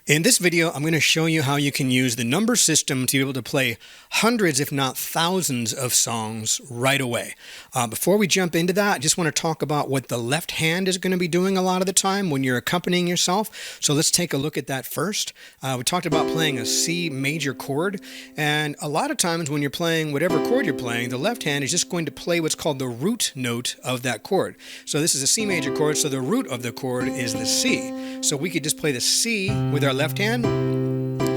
In this video, I'm going to show you how you can use the number system to be able to play hundreds, if not thousands, of songs right away. Before we jump into that, I just want to talk about what the left hand is going to be doing a lot of the time when you're accompanying yourself. So let's take a look at that first. We talked about playing a C major chord, and a lot of times when you're playing whatever chord you're playing, the left hand is just going to play what's called the root note of that chord. So this is a C major chord, so the root of the chord is the C. So we could just play the C with our left hand,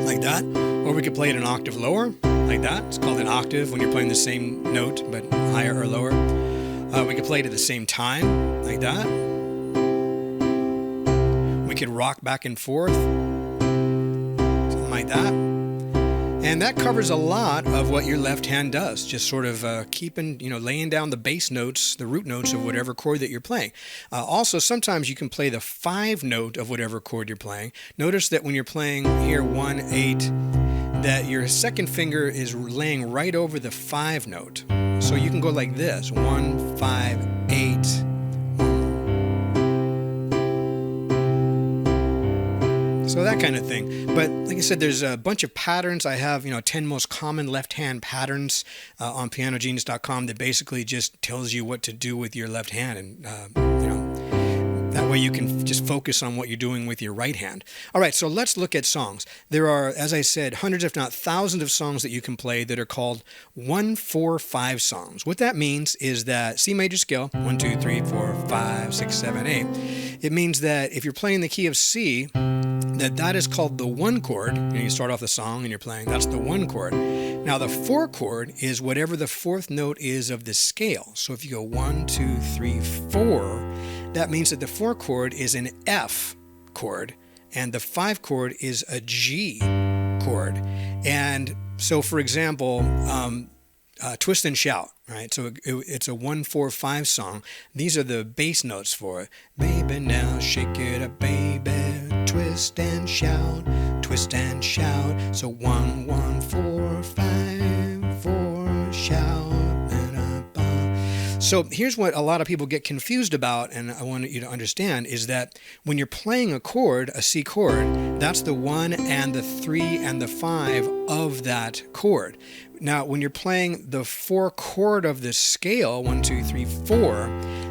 like that, or we could play it an octave lower, like that. It's called an octave when you're playing the same note, but higher or lower. We could play it at the same time, like that. We could rock back and forth, something like that. And that covers a lot of what your left hand does, just sort of laying down the bass notes, the root notes of whatever chord that you're playing. Also, sometimes you can play the 5 note of whatever chord you're playing. Notice that when you're playing here 1, 8, that your second finger is laying right over the 5 note. So you can go like this, 1, 5, 8. So that kind of thing. But like I said, there's a bunch of patterns. I have, 10 most common left-hand patterns on pianogenius.com that basically just tells you what to do with your left hand. And, that way you can just focus on what you're doing with your right hand. All right, so let's look at songs. There are, as I said, hundreds if not thousands of songs that you can play that are called 1-4-5 songs. What that means is that C major scale, 1, 2, 3, 4, 5, 6, 7, 8. It means that if you're playing the key of C, that is called the 1 chord. You start off the song and you're playing, that's the 1 chord. Now the 4 chord is whatever the 4th note is of the scale. So if you go 1, 2, 3, 4, that means that the 4 chord is an F chord and the 5 chord is a G chord. And so for example, Twist and Shout, right? So it's a 1-4-5 song. These are the bass notes for it. Baby, now shake it up, baby. Twist and shout, twist and shout. So 1, 1, 4, 5, 4, shout. So here's what a lot of people get confused about, and I want you to understand, is that when you're playing a chord, a C chord, that's the 1 and the 3 and the 5 of that chord. Now, when you're playing the 4 chord of the scale, 1, 2, 3, 4,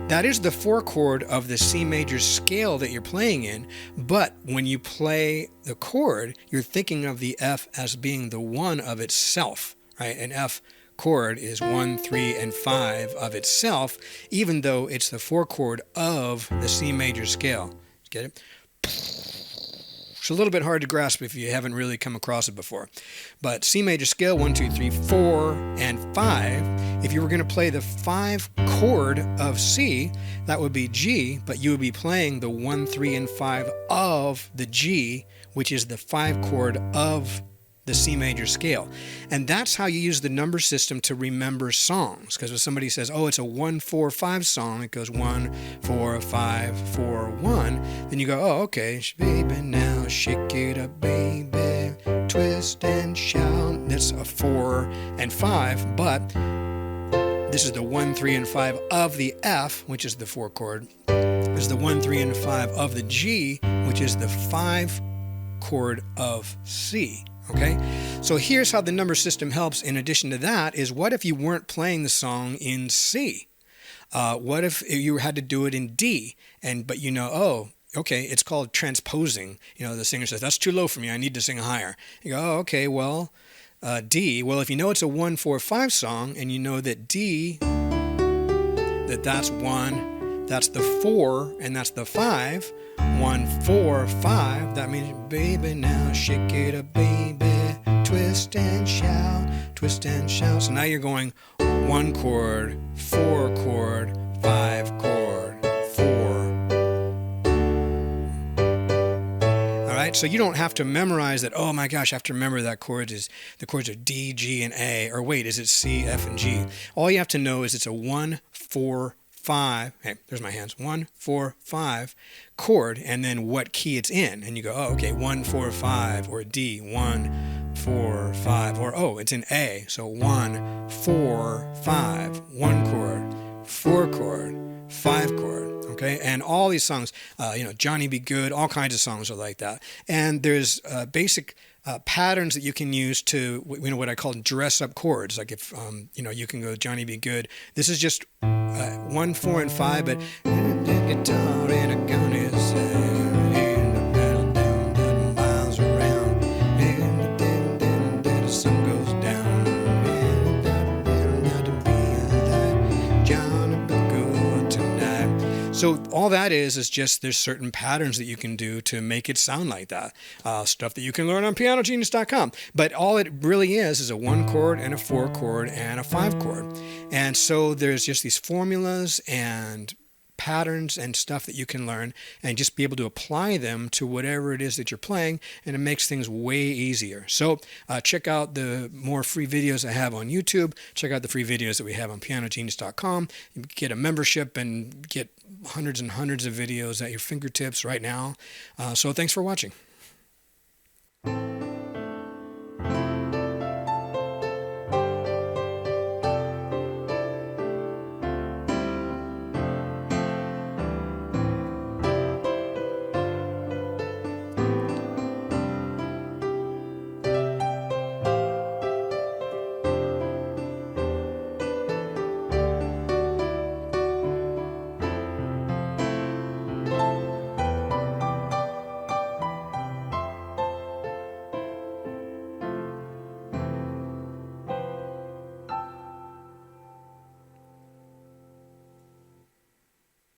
that is the 4 chord of the C major scale that you're playing in, but when you play the chord, you're thinking of the F as being the 1 of itself, right? An F chord is 1, 3, and 5 of itself, even though it's the 4 chord of the C major scale. Get it? It's a little bit hard to grasp if you haven't really come across it before. But C major scale, 1, 2, 3, 4, and 5, if you were going to play the 5 chord of C, that would be G, but you would be playing the 1, 3, and 5 of the G, which is the 5 chord of the C major scale. And that's how you use the number system to remember songs. Because if somebody says, oh, it's a 1-4-5 song, it goes 1, 4, 5, 4, 1, then you go, oh, okay, baby, now shake it up, baby, twist and shout. That's a 4 and 5, but this is the 1, 3, and 5 of the F, which is the 4 chord. This is the 1, 3, and 5 of the G, which is the 5 chord of C. Okay, so here's how the number system helps. In addition to that, is what if you weren't playing the song in C? What if you had to do it in D? But oh, okay, it's called transposing. The singer says, that's too low for me, I need to sing higher. You go, oh, okay, well, D. Well, if you know it's a 1-4-5 song, and you know that D, that's 1, that's the 4, and that's the 5, 1, 4, 5, that means, baby, now shake it up, baby, twist and shout, twist and shout. So now you're going 1 chord, 4 chord, 5 chord, 4. All right, so you don't have to memorize that, oh my gosh, I have to remember that the chords are D, G, and A, or wait, is it C, F, and G? All you have to know is it's a 1, 4, 5, hey, there's my hands, 1, 4, 5 chord, and then what key it's in. And you go, oh, okay, 1, 4, 5, or D, 1, 4, 5, or oh, it's in A. So 1, 4, 5, 1 chord, 4 chord, 5 chord. Okay, and all these songs, Johnny Be Good, all kinds of songs are like that. And there's basic patterns that you can use to, what I call dress up chords. Like if, you can go Johnny Be Good. This is just 1, 4, and 5, but guitar and a gun is miles around, the sun goes down. So all that is just there's certain patterns that you can do to make it sound like that. Stuff that you can learn on pianogenius.com. But all it really is a 1 chord and a 4 chord and a 5 chord. And so there's just these formulas and patterns and stuff that you can learn and just be able to apply them to whatever it is that you're playing, and it makes things way easier. So check out the more free videos I have on YouTube. Check out the free videos that we have on pianogenius.com. You can get a membership and get hundreds and hundreds of videos at your fingertips right now. So thanks for watching.